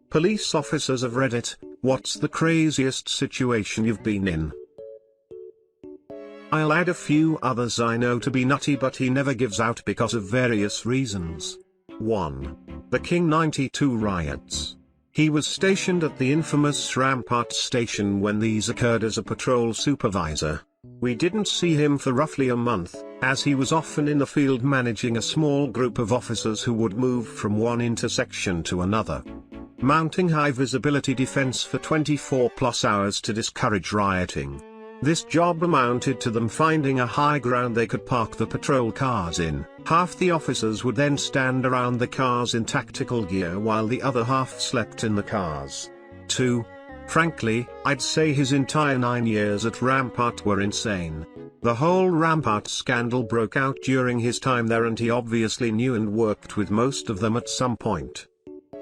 Police officers of Reddit, what's the craziest situation you've been in? I'll add a few others I know to be nutty, but he never gives out because of various reasons. 1. The King 92 riots. He was stationed at the infamous Rampart station when these occurred as a patrol supervisor. We didn't see him for roughly a month, as he was often in the field managing a small group of officers who would move from one intersection to another, mounting high visibility defense for 24+ hours to discourage rioting. This job amounted to them finding a high ground they could park the patrol cars in. Half the officers would then stand around the cars in tactical gear while the other half slept in the cars. 2. Frankly, I'd say his entire 9 years at Rampart were insane. The whole Rampart scandal broke out during his time there, and he obviously knew and worked with most of them at some point.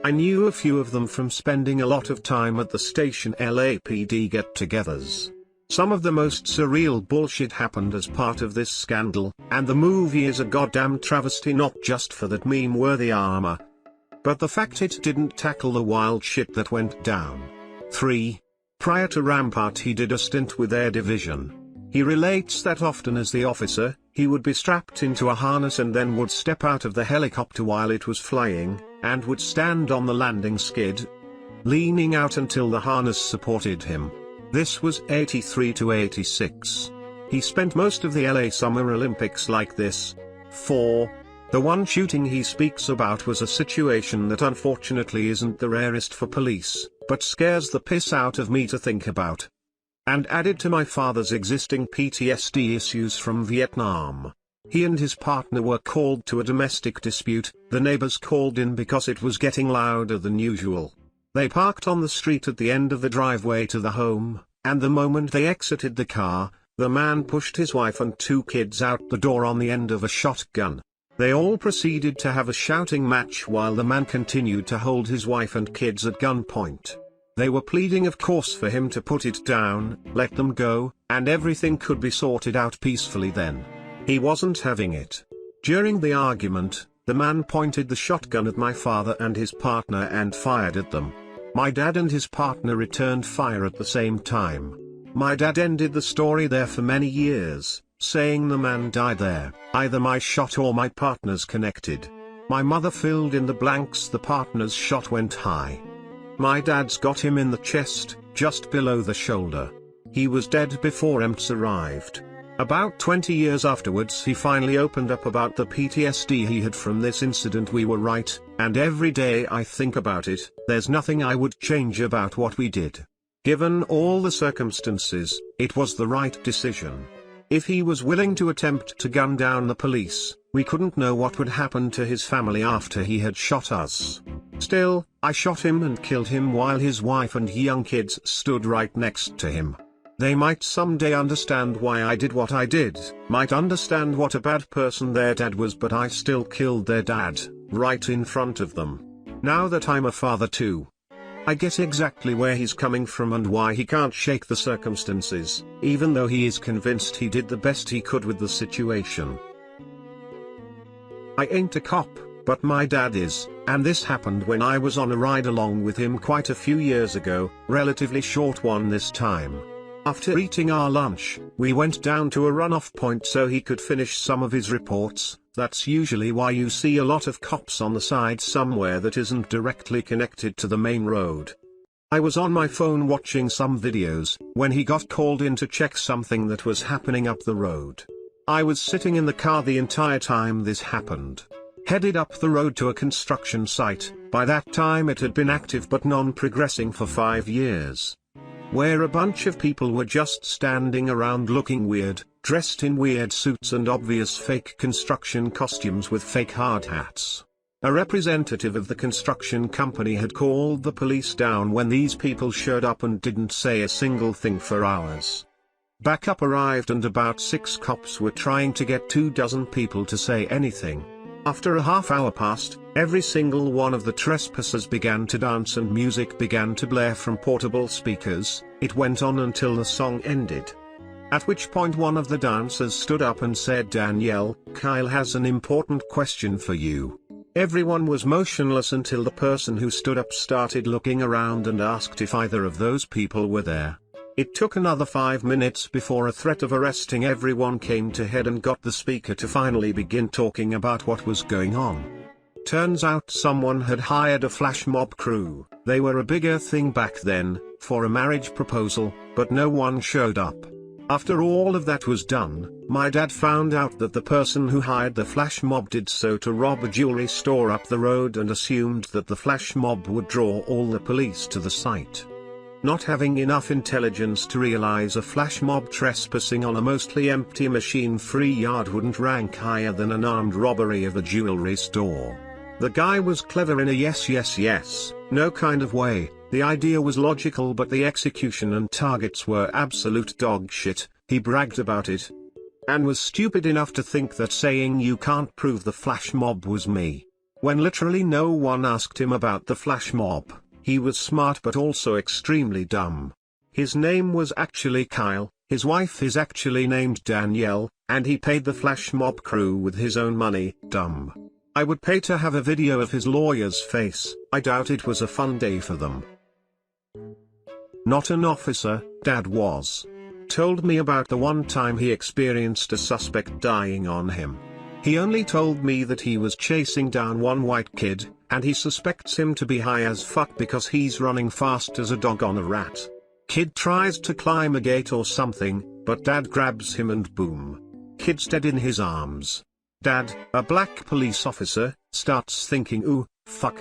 I knew a few of them from spending a lot of time at the station LAPD get-togethers. Some of the most surreal bullshit happened as part of this scandal, and the movie is a goddamn travesty, not just for that meme-worthy armor, but the fact it didn't tackle the wild shit that went down. 3. Prior to Rampart he did a stint with Air Division. He relates that often as the officer, he would be strapped into a harness and then would step out of the helicopter while it was flying, and would stand on the landing skid, leaning out until the harness supported him. This was 83 to 86. He spent most of the LA Summer Olympics like this. 4. The one shooting he speaks about was a situation that unfortunately isn't the rarest for police, but scares the piss out of me to think about. And added to my father's existing PTSD issues from Vietnam. He and his partner were called to a domestic dispute. The neighbors called in because it was getting louder than usual. They parked on the street at the end of the driveway to the home, and the moment they exited the car, the man pushed his wife and 2 kids out the door on the end of a shotgun. They all proceeded to have a shouting match while the man continued to hold his wife and kids at gunpoint. They were pleading of course for him to put it down, let them go, and everything could be sorted out peacefully then. He wasn't having it. During the argument, the man pointed the shotgun at my father and his partner and fired at them. My dad and his partner returned fire at the same time. My dad ended the story there for many years, saying the man died there, either my shot or my partner's connected. My mother filled in the blanks, the partner's shot went high. My dad's got him in the chest, just below the shoulder. He was dead before EMTs arrived. About 20 years afterwards he finally opened up about the PTSD he had from this incident. We were right, and every day I think about it, there's nothing I would change about what we did. Given all the circumstances, it was the right decision. If he was willing to attempt to gun down the police, we couldn't know what would happen to his family after he had shot us. Still, I shot him and killed him while his wife and young kids stood right next to him. They might someday understand why I did what I did, might understand what a bad person their dad was, but I still killed their dad, right in front of them. Now that I'm a father too, I get exactly where he's coming from and why he can't shake the circumstances, even though he is convinced he did the best he could with the situation. I ain't a cop, but my dad is, and this happened when I was on a ride along with him quite a few years ago, relatively short one this time. After eating our lunch, we went down to a runoff point so he could finish some of his reports. That's usually why you see a lot of cops on the side somewhere that isn't directly connected to the main road. I was on my phone watching some videos, when he got called in to check something that was happening up the road. I was sitting in the car the entire time this happened. Headed up the road to a construction site. By that time it had been active but non-progressing for 5 years. Where a bunch of people were just standing around looking weird, dressed in weird suits and obvious fake construction costumes with fake hard hats. A representative of the construction company had called the police down when these people showed up and didn't say a single thing for hours. Backup arrived and about 6 cops were trying to get 24 people to say anything. After a half hour passed, every single one of the trespassers began to dance and music began to blare from portable speakers. It went on until the song ended. At which point one of the dancers stood up and said, "Danielle, Kyle has an important question for you. Everyone was motionless until the person who stood up started looking around and asked if either of those people were there. It took another 5 minutes before a threat of arresting everyone came to head and got the speaker to finally begin talking about what was going on. Turns out someone had hired a flash mob crew. They were a bigger thing back then, for a marriage proposal, but no one showed up. After all of that was done, my dad found out that the person who hired the flash mob did so to rob a jewelry store up the road and assumed that the flash mob would draw all the police to the site. Not having enough intelligence to realize a flash mob trespassing on a mostly empty machine-free yard wouldn't rank higher than an armed robbery of a jewelry store. The guy was clever in a yes, no kind of way. The idea was logical but the execution and targets were absolute dog shit. He bragged about it. And was stupid enough to think that saying you can't prove the flash mob was me. When literally no one asked him about the flash mob, he was smart but also extremely dumb. His name was actually Kyle, his wife is actually named Danielle, and he paid the flash mob crew with his own money. Dumb. I would pay to have a video of his lawyer's face. I doubt it was a fun day for them. Not an officer, Dad was. Told me about the one time he experienced a suspect dying on him. He only told me that he was chasing down one white kid, and he suspects him to be high as fuck because he's running fast as a dog on a rat. Kid tries to climb a gate or something, but Dad grabs him and boom. Kid's dead in his arms. Dad, a black police officer, starts thinking, ooh, fuck.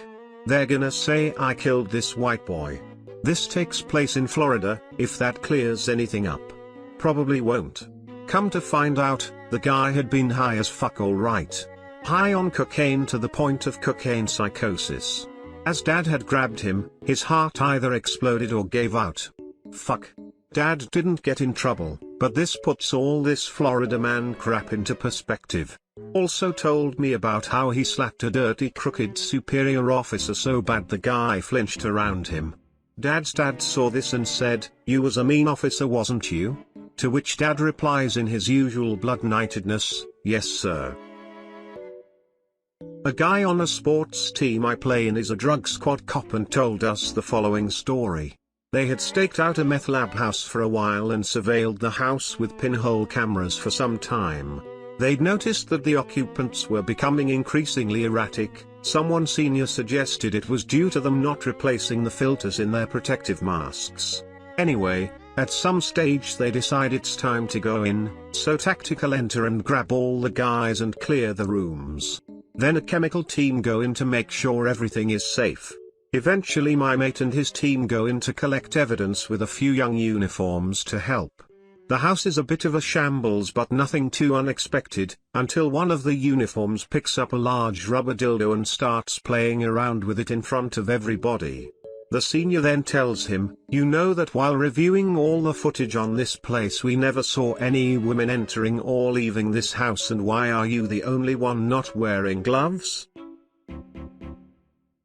They're gonna say I killed this white boy. This takes place in Florida, if that clears anything up. Probably won't. Come to find out, the guy had been high as fuck alright. High on cocaine to the point of cocaine psychosis. As Dad had grabbed him, his heart either exploded or gave out. Fuck. Dad didn't get in trouble, but this puts all this Florida man crap into perspective. Also told me about how he slapped a dirty crooked superior officer so bad the guy flinched around him. Dad's dad saw this and said, "You was a mean officer, wasn't you?" To which Dad replies in his usual blood-knightedness, "Yes sir." A guy on a sports team I play in is a drug squad cop and told us the following story. They had staked out a meth lab house for a while and surveilled the house with pinhole cameras for some time. They'd noticed that the occupants were becoming increasingly erratic. Someone senior suggested it was due to them not replacing the filters in their protective masks. Anyway, at some stage they decide it's time to go in, so tactical enter and grab all the guys and clear the rooms. Then a chemical team go in to make sure everything is safe. Eventually my mate and his team go in to collect evidence with a few young uniforms to help. The house is a bit of a shambles but nothing too unexpected, until one of the uniforms picks up a large rubber dildo and starts playing around with it in front of everybody. The senior then tells him, "You know that while reviewing all the footage on this place we never saw any women entering or leaving this house, and why are you the only one not wearing gloves?"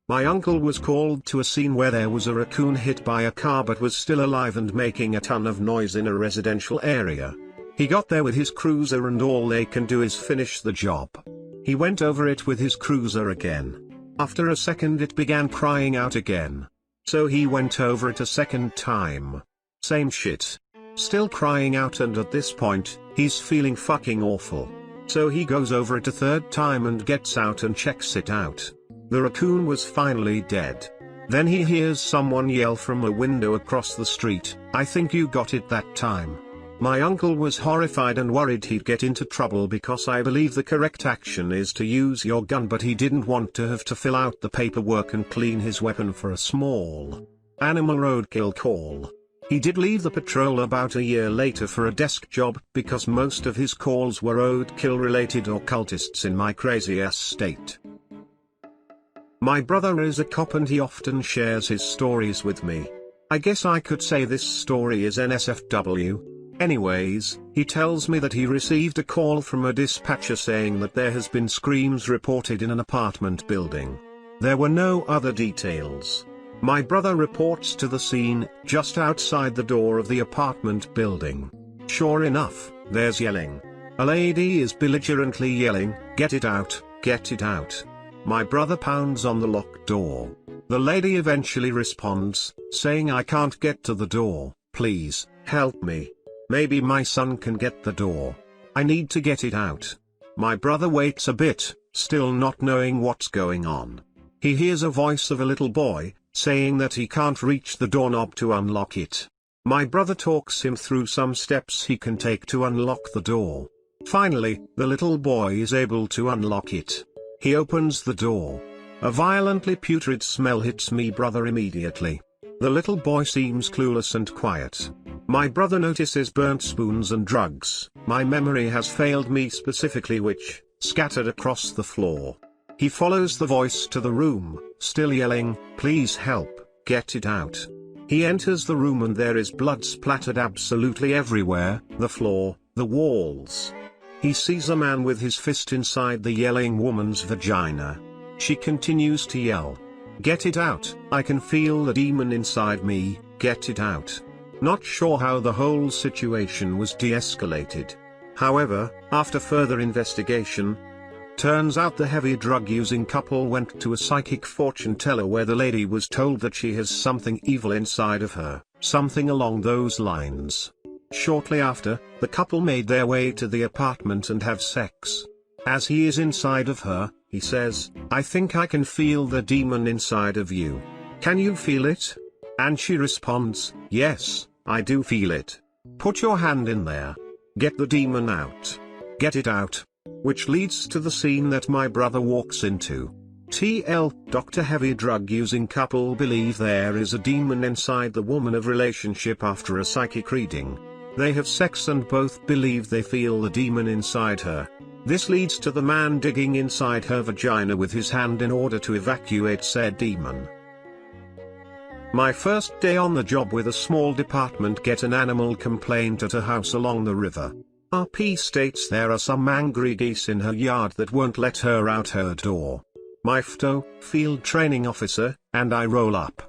My uncle was called to a scene where there was a raccoon hit by a car but was still alive and making a ton of noise in a residential area. He got there with his cruiser and all they can do is finish the job. He went over it with his cruiser again. After a second it began crying out again. So he went over it a second time. Same shit. Still crying out, and at this point, he's feeling fucking awful. So he goes over it a third time and gets out and checks it out. The raccoon was finally dead. Then he hears someone yell from a window across the street, "I think you got it that time." My uncle was horrified and worried he'd get into trouble because I believe the correct action is to use your gun, but he didn't want to have to fill out the paperwork and clean his weapon for a small animal roadkill call. He did leave the patrol about a year later for a desk job because most of his calls were roadkill related or cultists in my crazy ass state. My brother is a cop and he often shares his stories with me. I guess I could say this story is NSFW. Anyways, he tells me that he received a call from a dispatcher saying that there has been screams reported in an apartment building. There were no other details. My brother reports to the scene, just outside the door of the apartment building. Sure enough, there's yelling. A lady is belligerently yelling, "Get it out, get it out." My brother pounds on the locked door. The lady eventually responds, saying I can't get to the door, please, help me. Maybe my son can get the door. I need to get it out. My brother waits a bit, still not knowing what's going on. He hears a voice of a little boy, saying that he can't reach the doorknob to unlock it. My brother talks him through some steps he can take to unlock the door. Finally, the little boy is able to unlock it. He opens the door. A violently putrid smell hits me brother immediately. The little boy seems clueless and quiet. My brother notices burnt spoons and drugs. My memory has failed me specifically which, scattered across the floor. He follows the voice to the room, still yelling, please help, get it out. He enters the room and there is blood splattered absolutely everywhere, the floor, the walls. He sees a man with his fist inside the yelling woman's vagina. She continues to yell. Get it out, I can feel the demon inside me, get it out. Not sure how the whole situation was de-escalated. However, after further investigation, turns out the heavy drug-using couple went to a psychic fortune teller where the lady was told that she has something evil inside of her, something along those lines. Shortly after, the couple made their way to the apartment and have sex. As he is inside of her, he says, I think I can feel the demon inside of you. Can you feel it? And she responds, yes, I do feel it. Put your hand in there. Get the demon out. Get it out. Which leads to the scene that my brother walks into. Dr. Heavy drug-using couple believe there is a demon inside the woman of relationship after a psychic reading. They have sex and both believe they feel the demon inside her. This leads to the man digging inside her vagina with his hand in order to evacuate said demon. My first day on the job with a small department, get an animal complaint at a house along the river. RP states there are some angry geese in her yard that won't let her out her door. My FTO, field training officer, and I roll up.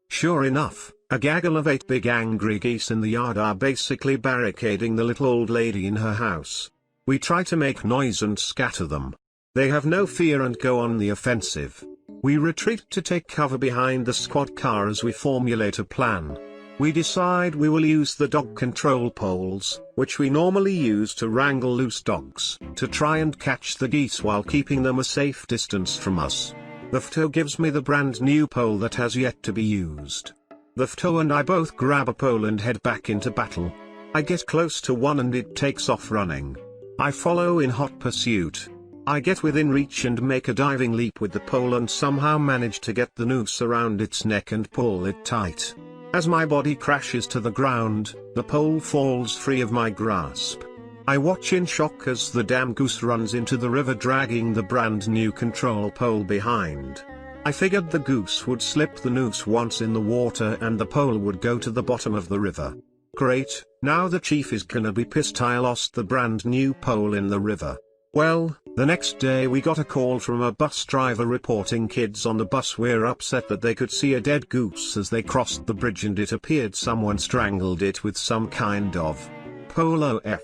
Sure enough, a gaggle of 8 big angry geese in the yard are basically barricading the little old lady in her house. We try to make noise and scatter them. They have no fear and go on the offensive. We retreat to take cover behind the squad car as we formulate a plan. We decide we will use the dog control poles, which we normally use to wrangle loose dogs, to try and catch the geese while keeping them a safe distance from us. The FTO gives me the brand new pole that has yet to be used. The FTO and I both grab a pole and head back into battle. I get close to one and it takes off running. I follow in hot pursuit. I get within reach and make a diving leap with the pole and somehow manage to get the noose around its neck and pull it tight. As my body crashes to the ground, the pole falls free of my grasp. I watch in shock as the damn goose runs into the river dragging the brand new control pole behind. I figured the goose would slip the noose once in the water and the pole would go to the bottom of the river. Great, now the chief is gonna be pissed I lost the brand new pole in the river. Well, the next day we got a call from a bus driver reporting kids on the bus were upset that they could see a dead goose as they crossed the bridge and it appeared someone strangled it with some kind of polo F.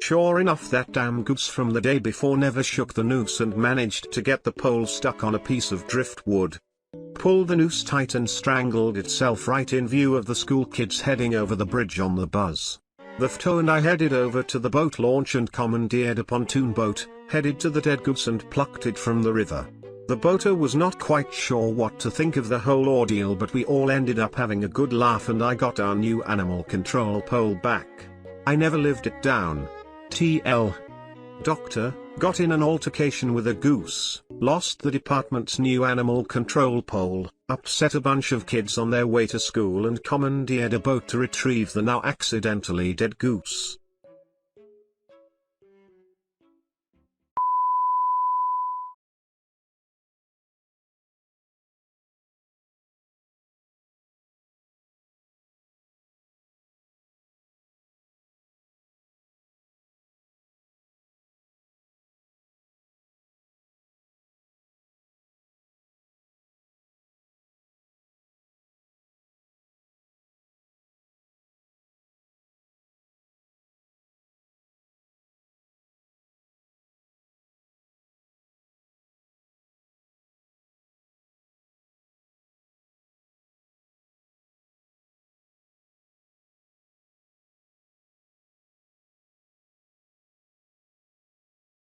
Sure enough, that damn goose from the day before never shook the noose and managed to get the pole stuck on a piece of driftwood. Pulled the noose tight and strangled itself right in view of the school kids heading over the bridge on the bus. The FTO and I headed over to the boat launch and commandeered a pontoon boat, headed to the dead goose and plucked it from the river. The boater was not quite sure what to think of the whole ordeal, but we all ended up having a good laugh and I got our new animal control pole back. I never lived it down. TL. Doctor, got in an altercation with a goose, lost the department's new animal control pole, upset a bunch of kids on their way to school and commandeered a boat to retrieve the now accidentally dead goose.